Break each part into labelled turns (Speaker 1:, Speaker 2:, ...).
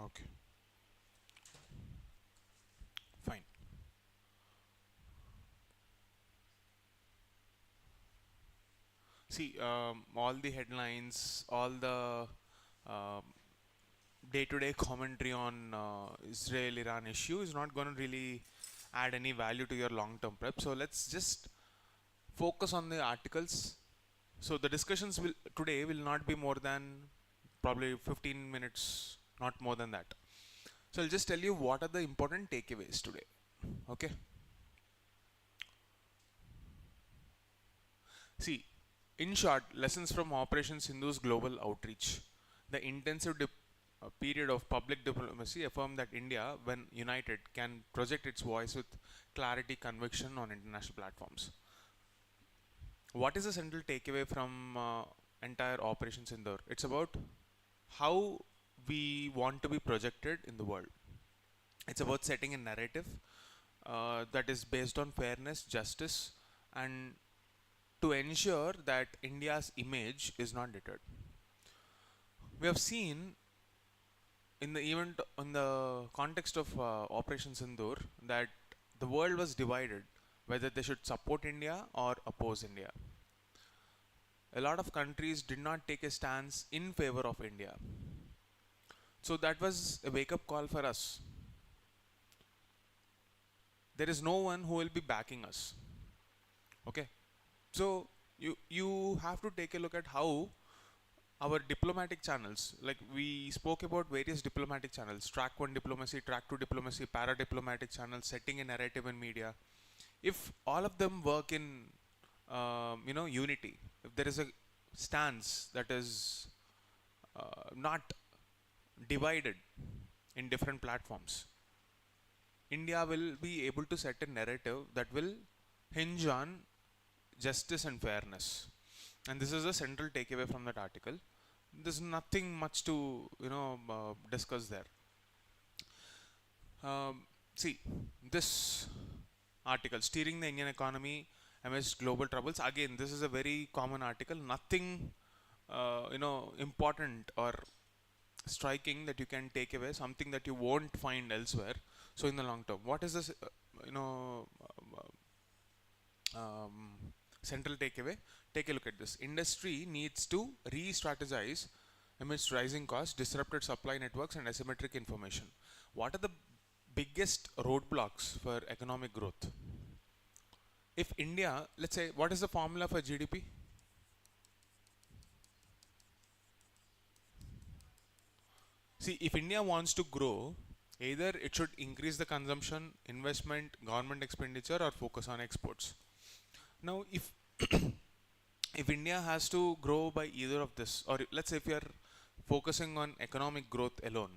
Speaker 1: Okay, fine. See, all the headlines, all the um day-to-day commentary on Israel-Iran issue is not going to really add any value to your long-term prep. So let's just focus on the articles. So the discussions will today will not be more than probably 15 minutes, not more than that. So I'll just tell you what are the important takeaways today. Okay. See, in short, lessons from Operation Sindhu's global outreach. The intensive period of public diplomacy affirmed that India, when united, can project its voice with clarity, conviction on international platforms. What is the central takeaway from entire Operation Sindhu? It's about how we want to be projected in the world. It's about setting a narrative that is based on fairness, justice, and to ensure that India's image is not deterred. We have seen in the event, in the context of Operation Sindoor, that the world was divided whether they should support India or oppose India. A lot of countries did not take a stance in favor of India. So that was a wake-up call for us. There is no one who will be backing us. Okay, so you have to take a look at how our diplomatic channels, like we spoke about various diplomatic channels, track 1 diplomacy, track 2 diplomacy, para diplomatic channels, setting a narrative in media. If all of them work in unity, if there is a stance that is not divided in different platforms, India will be able to set a narrative that will hinge on justice and fairness. And this is a central takeaway from that article. There's nothing much to discuss there. See, this article, steering the Indian economy amidst global troubles. Again, this is a very common article. Nothing important or striking that you can take away, something that you won't find elsewhere. So in the long term, what is this central takeaway? Take a look at this. Industry needs to re-strategize amidst rising costs, disrupted supply networks, and asymmetric information. What are the biggest roadblocks for economic growth? If India, let's say, what is the formula for GDP? See, if India wants to grow, either it should increase the consumption, investment, government expenditure, or focus on exports. Now, if if India has to grow by either of this, or let's say if you are focusing on economic growth alone,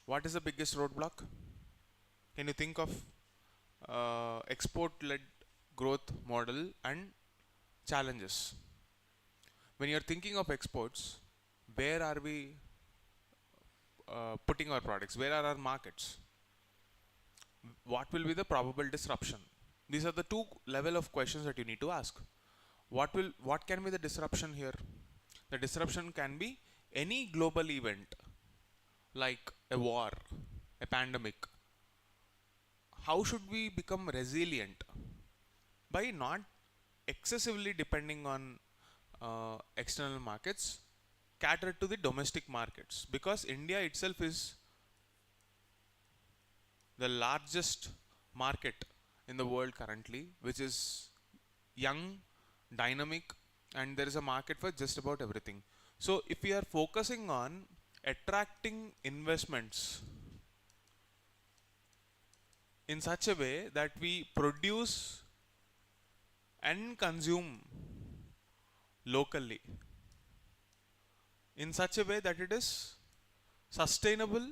Speaker 1: what is the biggest roadblock? Can you think of export-led growth model and challenges? When you're thinking of exports, where are we putting our products? Where are our markets? What will be the probable disruption? These are the two level of questions that you need to ask. What can be the disruption here? The disruption can be any global event, like a war, a pandemic. How should we become resilient? By not excessively depending on external markets, cater to the domestic markets, because India itself is the largest market in the world currently, which is young, dynamic, and there is a market for just about everything. So if we are focusing on attracting investments in such a way that we produce and consume locally in such a way that it is sustainable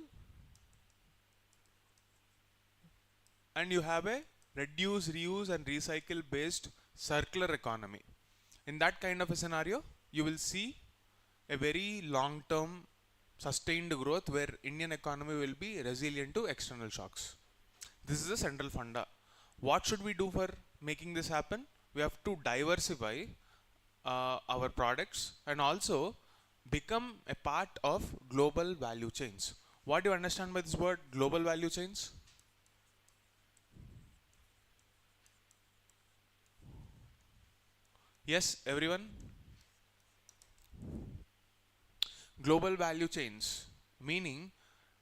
Speaker 1: and you have a reduce, reuse and recycle based circular economy. In that kind of a scenario, you will see a very long term sustained growth where Indian economy will be resilient to external shocks. This is a central funda. What should we do for making this happen? We have to diversify our products and also become a part of global value chains. What do you understand by this word global value chains? Yes, everyone? Global value chains, meaning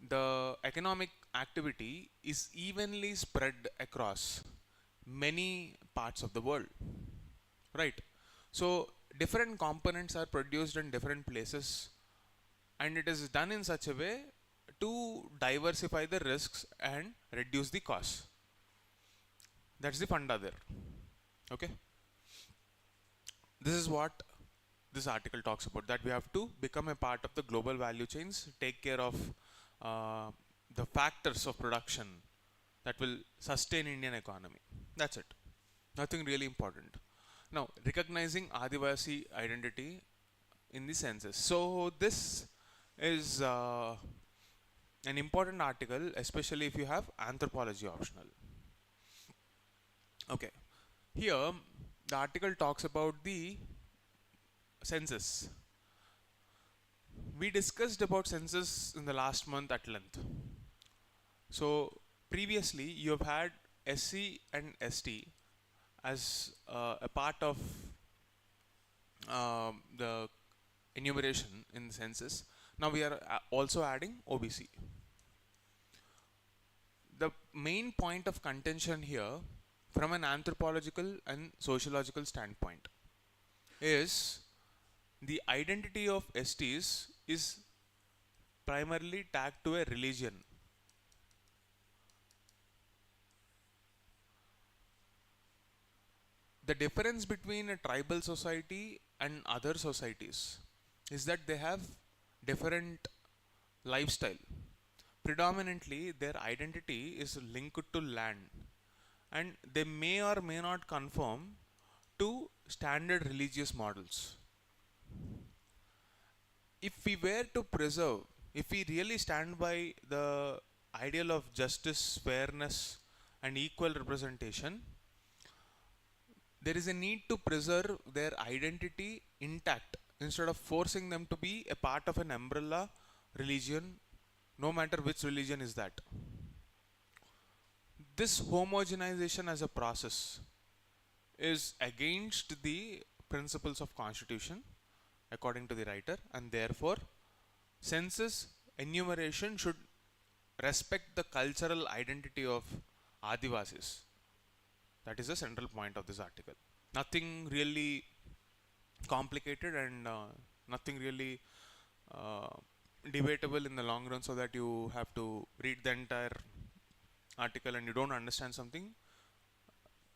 Speaker 1: the economic activity is evenly spread across many parts of the world, right? So different components are produced in different places, and it is done in such a way to diversify the risks and reduce the costs. That's the funda there. Okay, this is what this article talks about, that we have to become a part of the global value chains, take care of uh, the factors of production that will sustain Indian economy. That's it. Nothing really important. Now, recognizing Adivasi identity in the census. So this is an important article, especially if you have anthropology optional. Okay. Here, the article talks about the census. We discussed about census in the last month at length. So previously you have had SC and ST as a part of the enumeration in the census. Now we are also adding OBC. The main point of contention here from an anthropological and sociological standpoint is the identity of STs is primarily tagged to a religion. The difference between a tribal society and other societies is that they have different lifestyle. Predominantly, their identity is linked to land, and they may or may not conform to standard religious models. If we were to preserve, if we really stand by the ideal of justice, fairness, and equal representation, there is a need to preserve their identity intact instead of forcing them to be a part of an umbrella religion, no matter which religion is that. This homogenization as a process is against the principles of constitution according to the writer, and therefore census enumeration should respect the cultural identity of Adivasis. That is the central point of this article. Nothing really complicated, and nothing really uh, debatable in the long run, so that you have to read the entire article and you don't understand something.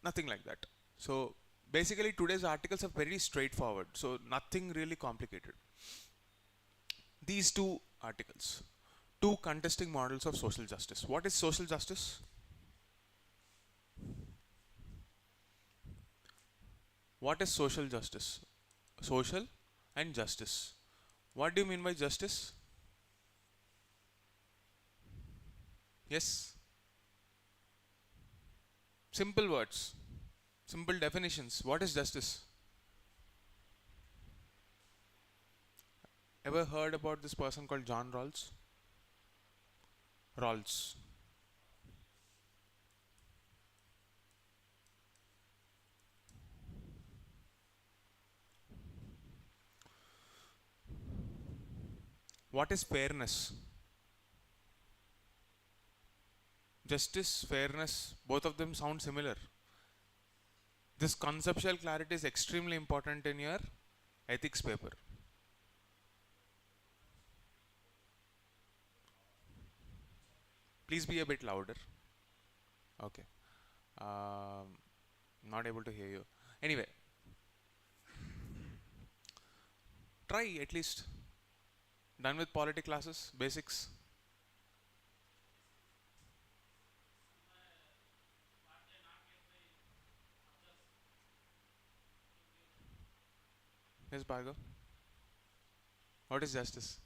Speaker 1: Nothing like that. So basically today's articles are very straightforward, so nothing really complicated. These two articles, two contesting models of social justice. What is social justice? What is social justice? Social and justice. What do you mean by justice? Yes? Simple words, simple definitions. What is justice? Ever heard about this person called John Rawls? Rawls. What is fairness? Justice, fairness, both of them sound similar. This conceptual clarity is extremely important in your ethics paper. Please be a bit louder. Okay. Not able to hear you. Anyway, try at least. Done with polity classes, basics. Yes, Bhargav. What is justice?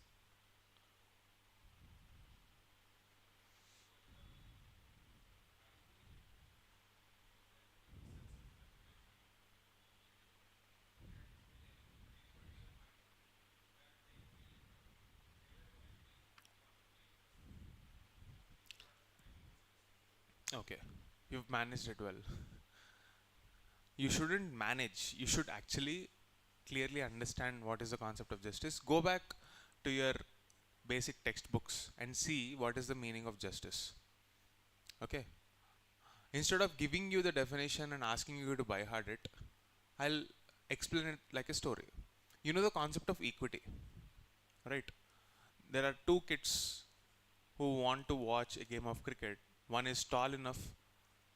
Speaker 1: okay. You've managed it well. You shouldn't manage. You should actually clearly understand what is the concept of justice. Go back to your basic textbooks and see what is the meaning of justice. Okay. Instead of giving you the definition and asking you to by heart it, I'll explain it like a story. You know the concept of equity, right? There are two kids who want to watch a game of cricket. One is tall enough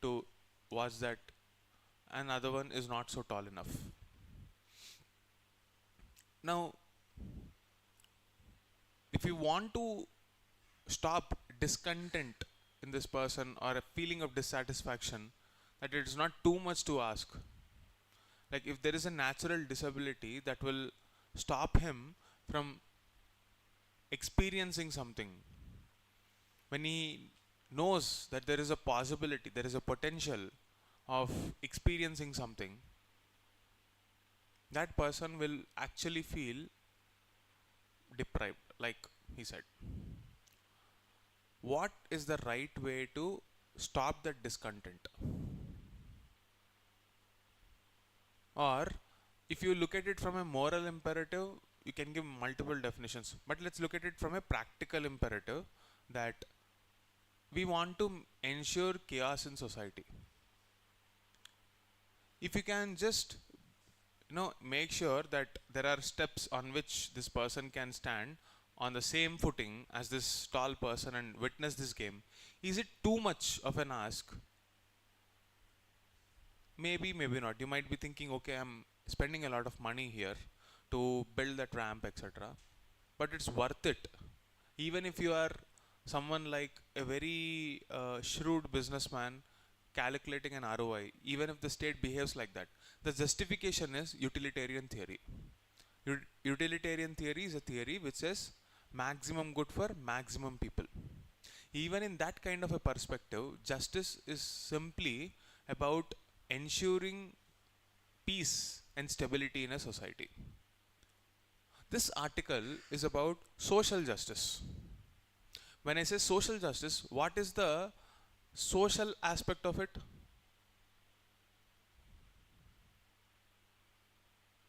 Speaker 1: to watch that, and other one is not so tall enough. Now, if you want to stop discontent in this person or a feeling of dissatisfaction, that it is not too much to ask. Like if there is a natural disability that will stop him from experiencing something, when he knows that there is a possibility, there is a potential of experiencing something, that person will actually feel deprived, like he said. What is the right way to stop that discontent? Or if you look at it from a moral imperative, you can give multiple definitions, but let's look at it from a practical imperative, that we want to ensure chaos in society. If you can just make sure that there are steps on which this person can stand on the same footing as this tall person and witness this game, is it too much of an ask? Maybe, maybe not. You might be thinking, okay, I'm spending a lot of money here to build that ramp, etc. But it's worth it. Even if you are someone like a very shrewd businessman calculating an ROI, even if the state behaves like that, the justification is utilitarian theory. Utilitarian theory is a theory which says maximum good for maximum people. Even in that kind of a perspective, justice is simply about ensuring peace and stability in a society. This article is about social justice. When I say social justice, what is the social aspect of it?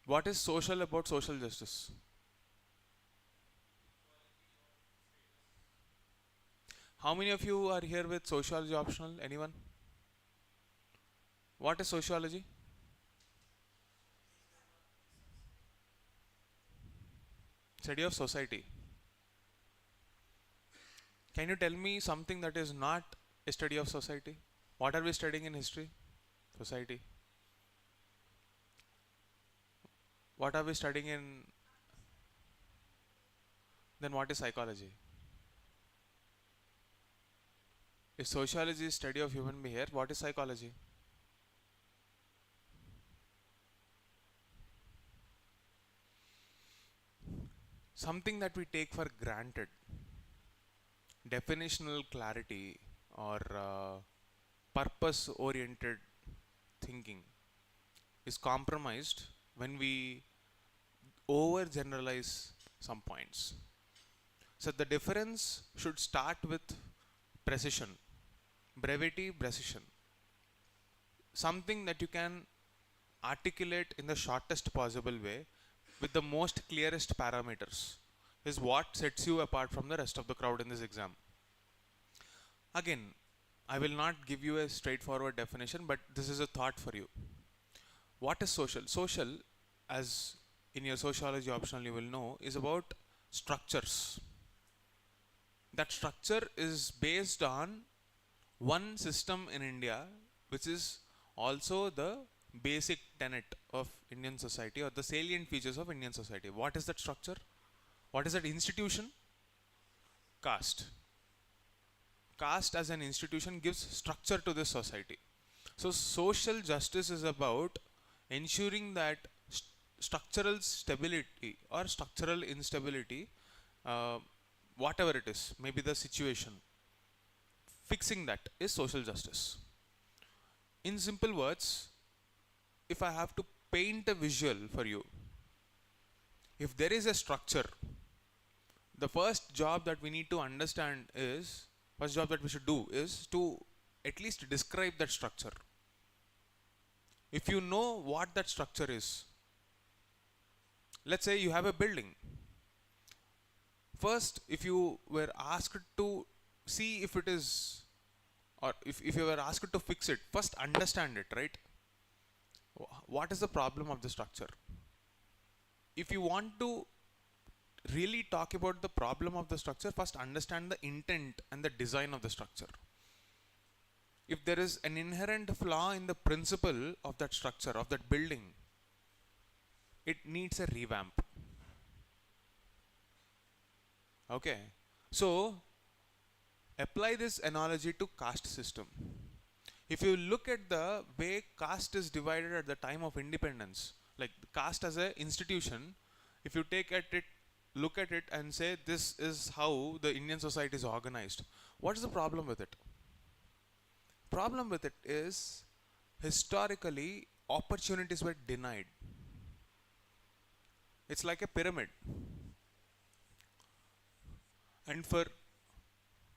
Speaker 1: What is social about social justice? How many of you are here with sociology optional? Anyone? What is sociology? Study of society. Can you tell me something that is not a study of society? What are we studying in history? Society. What are we studying in? Then what is psychology? If sociology is study of human behavior, what is psychology? Something that we take for granted, definitional clarity or purpose oriented thinking, is compromised when we overgeneralize some points. So the difference should start with precision, brevity, precision. Something that you can articulate in the shortest possible way with the most clearest parameters is what sets you apart from the rest of the crowd in this exam. Again, I will not give you a straightforward definition, but this is a thought for you. What is social? Social, as in your sociology optional you will know, is about structures. That structure is based on one system in India, which is also the basic tenet of Indian society or the salient features of Indian society. What is that structure? What is that institution? Caste. Caste as an institution gives structure to this society. So social justice is about ensuring that structural stability or structural instability, whatever it is, maybe the situation, fixing that is social justice. In simple words, if I have to paint a visual for you, if there is a structure, the first job that we need to understand is, first job that we should do is to at least describe that structure. If you know what that structure is, let's say you have a building. First, if you were asked to see if it is, or if you were asked to fix it, first understand it, right? What is the problem of the structure? If you want to really talk about the problem of the structure, first understand the intent and the design of the structure. If there is an inherent flaw in the principle of that structure, of that building, it needs a revamp. Okay, so apply this analogy to caste system. If you look at the way caste is divided at the time of independence, like caste as an institution, if you look at it and say this is how the Indian society is organized, what is the problem with it? Problem with it is historically opportunities were denied. It's like a pyramid, and for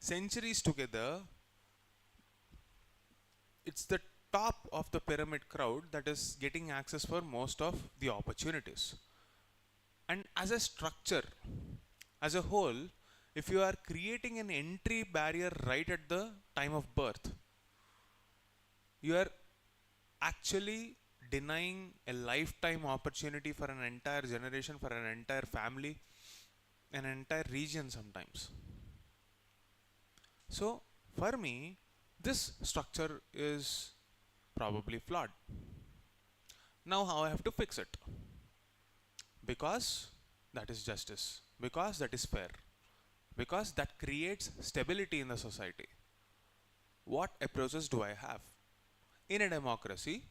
Speaker 1: centuries together, it's the top of the pyramid crowd that is getting access for most of the opportunities. And as a structure, as a whole, if you are creating an entry barrier right at the time of birth, you are actually denying a lifetime opportunity for an entire generation, for an entire family, an entire region sometimes. So, for me, this structure is probably flawed. Now, how I have to fix it? Because that is justice, because that is fair, because that creates stability in the society. What approaches do I have? In a democracy,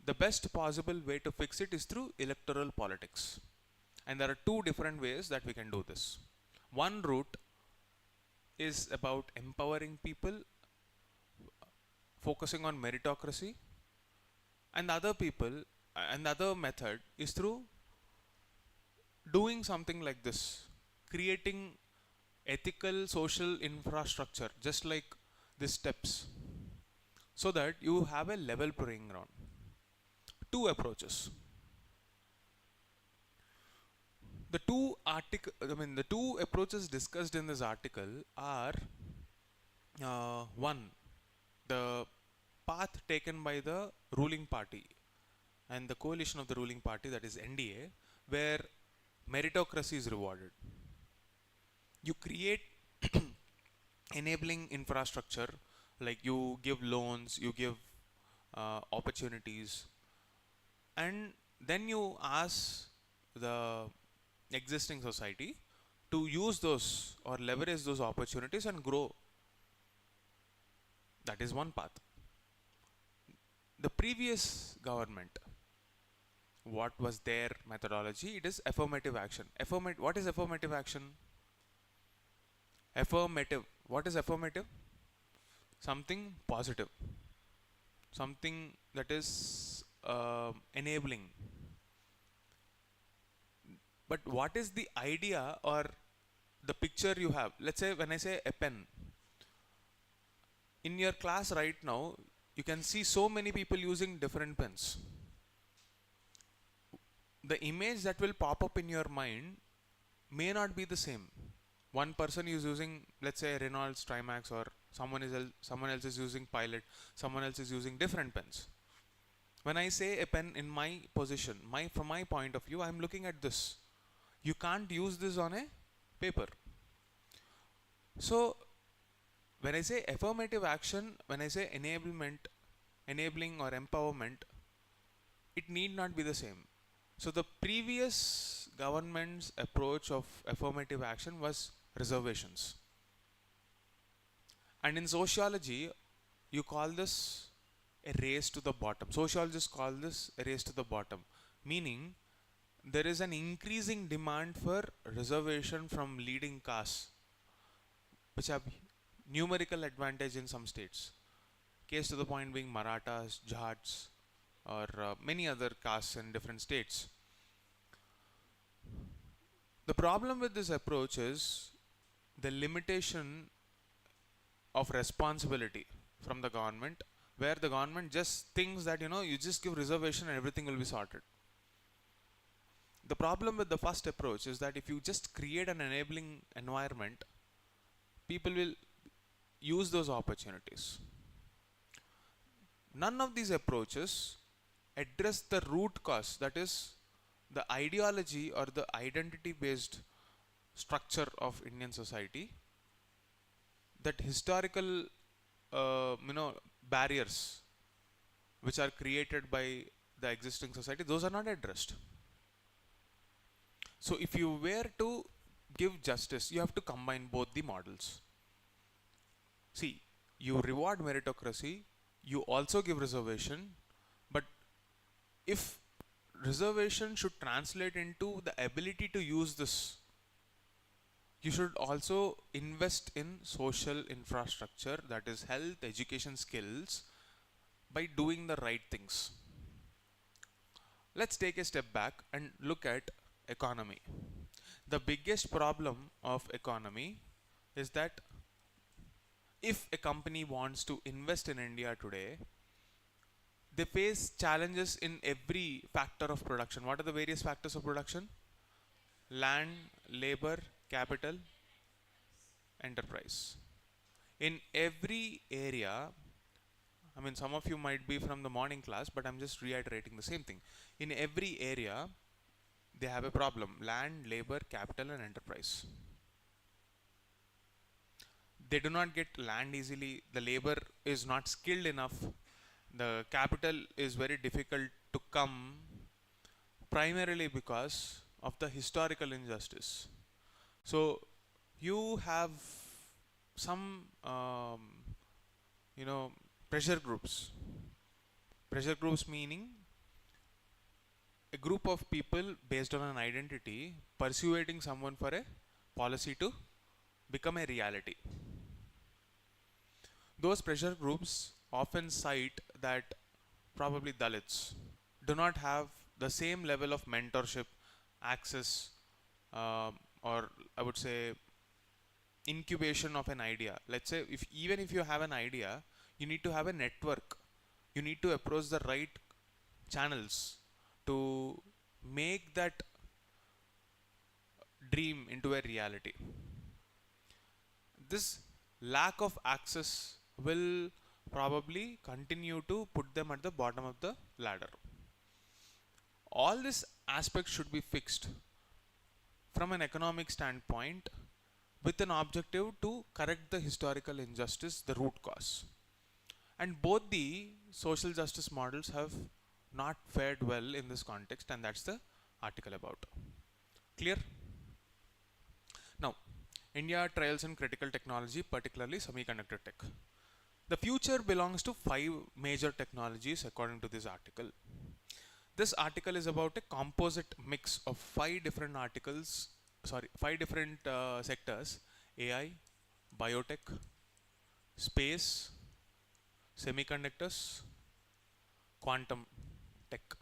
Speaker 1: the best possible way to fix it is through electoral politics. And there are two different ways that we can do this. One route is about empowering people, focusing on meritocracy, and the other method is through doing something like this, creating ethical social infrastructure, just like these steps, so that you have a level playing ground. Two approaches. The two approaches discussed in this article are one, the path taken by the ruling party and the coalition of the ruling party, that is NDA, where meritocracy is rewarded. You create enabling infrastructure, like you give loans, you give opportunities, and then you ask the existing society to use those or leverage those opportunities and grow. That is one path. The previous government, what was their methodology? It is affirmative action. What is affirmative action? Affirmative. What is affirmative? Something positive. Something that is enabling. But what is the idea or the picture you have? Let's say when I say a pen. In your class right now, you can see so many people using different pens. The image that will pop up in your mind may not be the same. One person is using, let's say, Reynolds Trimax, or someone else is using Pilot, someone else is using different pens. When I say a pen in my position, from my point of view, I'm looking at this. You can't use this on a paper. So, when I say affirmative action, when I say enabling or empowerment, it need not be the same. So the previous government's approach of affirmative action was reservations. And in sociology, you call this a race to the bottom. Sociologists call this a race to the bottom, meaning there is an increasing demand for reservation from leading castes, which have numerical advantage in some states. Case to the point being Marathas, Jats, or many other castes in different states. The problem with this approach is the limitation of responsibility. from the government, where the government just thinks that you just give reservation and everything will be sorted. The problem with the first approach is that if you just create an enabling environment, people will use those opportunities. None of these approaches address the root cause, that is the ideology or the identity based structure of Indian society, that historical barriers which are created by the existing society, those are not addressed. So if you were to give justice, you have to combine both the models. See, you reward meritocracy, you also give reservation, but if reservation should translate into the ability to use this, you should also invest in social infrastructure, that is health, education, skills, by doing the right things. Let's take a step back and look at economy. The biggest problem of economy is that if a company wants to invest in India today, they face challenges in every factor of production. What are the various factors of production? Land, labor, capital, enterprise. In every area, I mean, some of you might be from the morning class, but I'm just reiterating the same thing. In every area, they have a problem: land, labor, capital, and enterprise. They do not get land easily, the labor is not skilled enough, the capital is very difficult to come, primarily because of the historical injustice. So you have some pressure groups. Pressure groups meaning a group of people based on an identity persuading someone for a policy to become a reality. Those pressure groups often cite that probably Dalits do not have the same level of mentorship, access, or I would say incubation of an idea. Let's say even if you have an idea, you need to have a network. You need to approach the right channels to make that dream into a reality. This lack of access will probably continue to put them at the bottom of the ladder. All these aspects should be fixed from an economic standpoint with an objective to correct the historical injustice, the root cause. And both the social justice models have not fared well in this context, and that's the article about. Clear? Now, India trials in critical technology, particularly semiconductor tech. The future belongs to 5 major technologies according to this article. This article is about a composite mix of 5 different sectors: AI, biotech, space, semiconductors, quantum tech.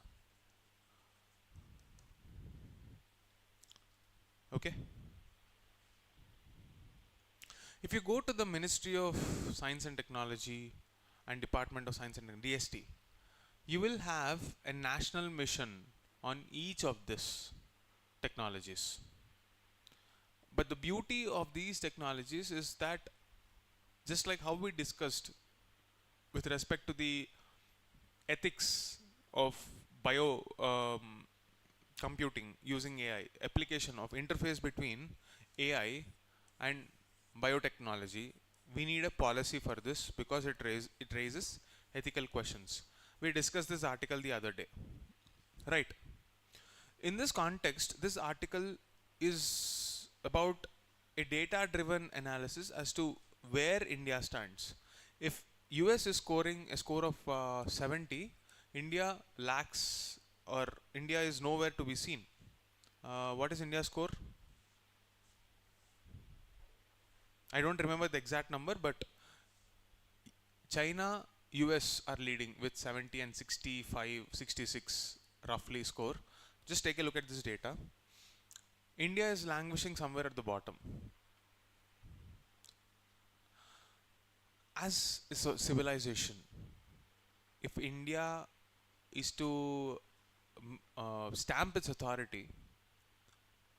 Speaker 1: Okay. If you go to the Ministry of Science and Technology and Department of Science and Technology, DST, you will have a national mission on each of these technologies. But the beauty of these technologies is that, just like how we discussed with respect to the ethics of bio computing using AI, application of interface between AI and biotechnology, we need a policy for this because it raises ethical questions. We discussed this article the other day, right? In this context, this article is about a data-driven analysis as to where India stands. If US is scoring a score of 70, India lacks, or India is nowhere to be seen. What is India's score? I don't remember the exact number, but China, US are leading with 70 and 65, 66 roughly score. Just take a look at this data. India is languishing somewhere at the bottom. as a civilization, if India is to stamp its authority,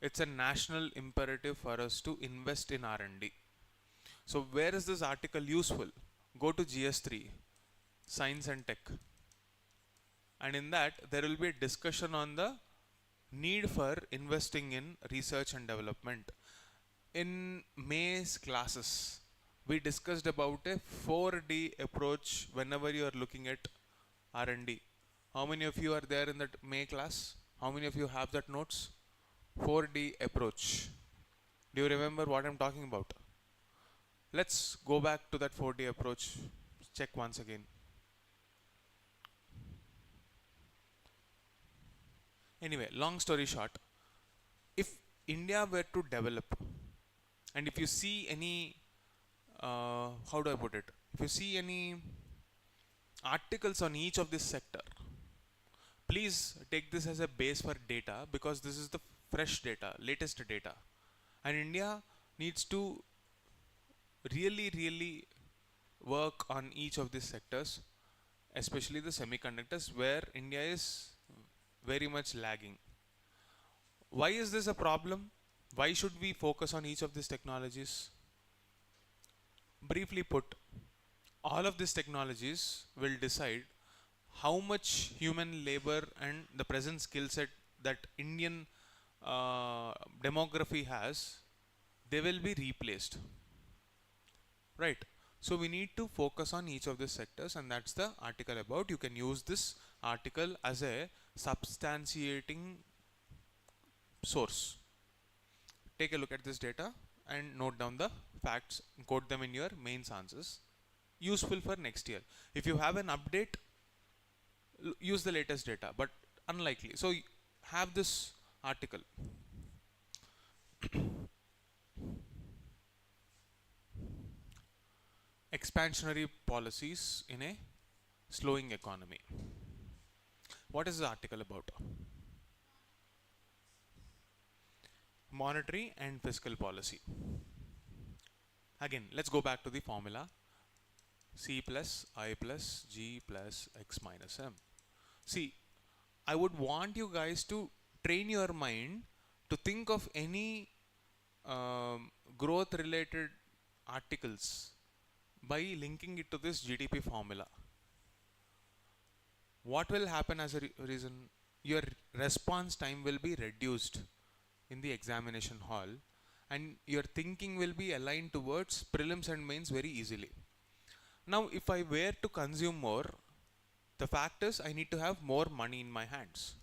Speaker 1: it's a national imperative for us to invest in R&D. So where is this article useful? Go to GS3, Science and Tech, and in that there will be a discussion on the need for investing in research and development. In May's classes, we discussed about a 4D approach whenever you are looking at R&D. How many of you are there in that May class? How many of you have that notes? 4D approach. Do you remember what I'm talking about? Let's go back to that 4D approach. Check once again. Anyway, long story short, if India were to develop, and if you see any, how do I put it? If you see any articles on each of this sector, please take this as a base for data, because this is the fresh data, latest data. And India needs to really work on each of these sectors, especially the semiconductors, where India is very much lagging. Why is this a problem? Why should we focus on each of these technologies? Briefly put, all of these technologies will decide how much human labor and the present skill set that Indian demography has, they will be replaced. Right. So we need to focus on each of these sectors, and that's the article about. You can use this article as a substantiating source. Take a look at this data and note down the facts, quote them in your mains answers. Useful for next year. If you have an update, use the latest data, but unlikely. So have this article. Expansionary policies in a slowing economy. What is the article about? Monetary and fiscal policy. Again, let's go back to the formula. C plus I plus G plus X minus M. See, I would want you guys to train your mind to think of any growth related articles by linking it to this GDP formula. What will happen as a reason? Your response time will be reduced in the examination hall, and your thinking will be aligned towards prelims and mains very easily. Now, if I were to consume more, the fact is I need to have more money in my hands.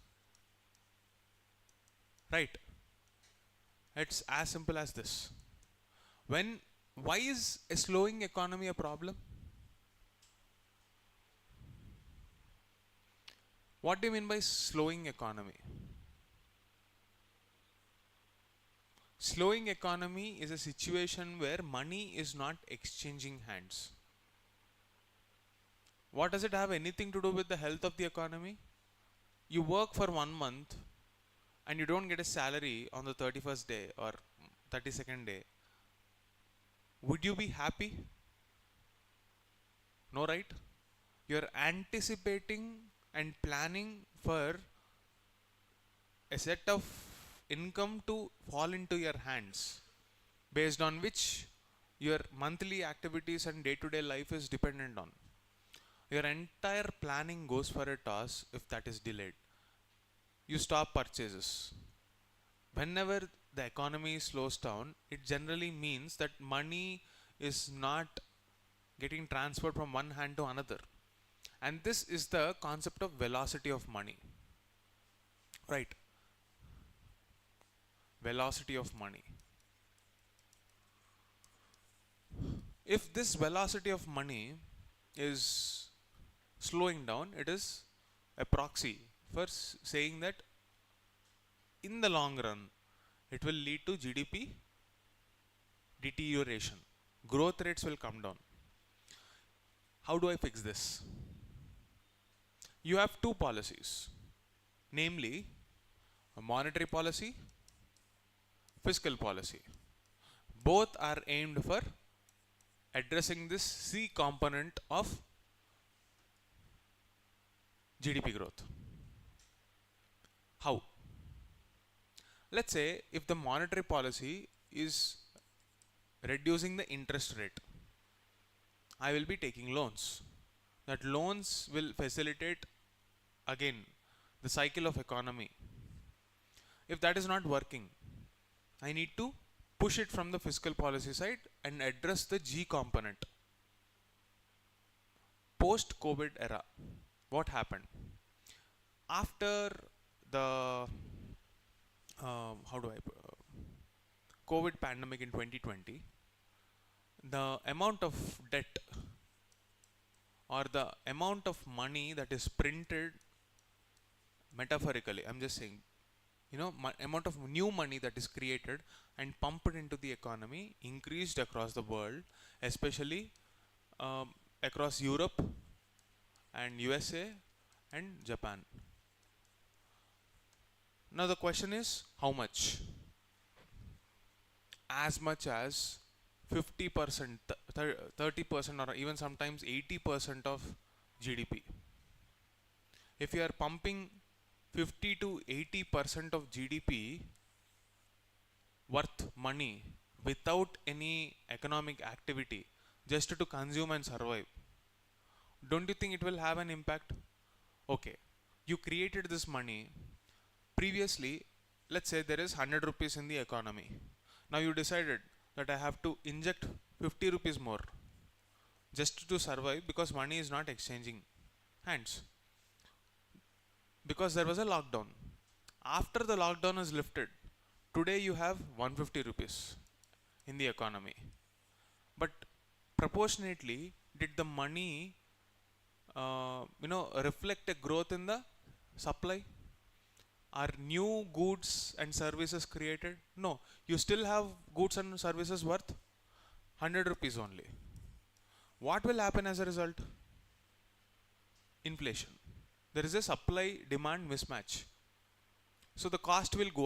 Speaker 1: Right? It's as simple as this. Why is a slowing economy a problem? What do you mean by slowing economy? Slowing economy is a situation where money is not exchanging hands. What does it have anything to do with the health of the economy? You work for 1 month and you don't get a salary on the 31st day or 32nd day. Would you be happy? No, right? You're anticipating and planning for a set of income to fall into your hands, based on which your monthly activities and day-to-day life is dependent on. Your entire planning goes for a toss if that is delayed. You stop purchases. Whenever the economy slows down, it generally means that money is not getting transferred from one hand to another. And this is the concept of velocity of money. Right? Velocity of money. If this velocity of money is slowing down, it is a proxy for saying that in the long run it will lead to GDP deterioration. Growth rates will come down. How do I fix this? You have two policies, namely a monetary policy, fiscal policy. Both are aimed for addressing this C component of GDP growth. How? Let's say if the monetary policy is reducing the interest rate, I will be taking loans. That loans will facilitate again the cycle of economy. If that is not working, I need to push it from the fiscal policy side and address the G component. Post COVID era, what happened? After the COVID pandemic in 2020, the amount of debt or the amount of money that is printed, metaphorically, I'm just saying, amount of new money that is created and pumped into the economy increased across the world, especially across Europe and USA and Japan. Now the question is, how much? As much as 50%, 30%, or even sometimes 80% of GDP. If you are pumping 50 to 80% of GDP worth money without any economic activity, just to consume and survive, don't you think it will have an impact? Okay, you created this money. Previously, let's say there is 100 rupees in the economy. Now you decided that I have to inject 50 rupees more just to survive, because money is not exchanging hands. Because there was a lockdown. After the lockdown is lifted, today you have 150 rupees in the economy. But proportionately, did the money reflect a growth in the supply? Are new goods and services created? No. You still have goods and services worth 100 rupees only. What will happen as a result? Inflation. There is a supply demand mismatch. So the cost will go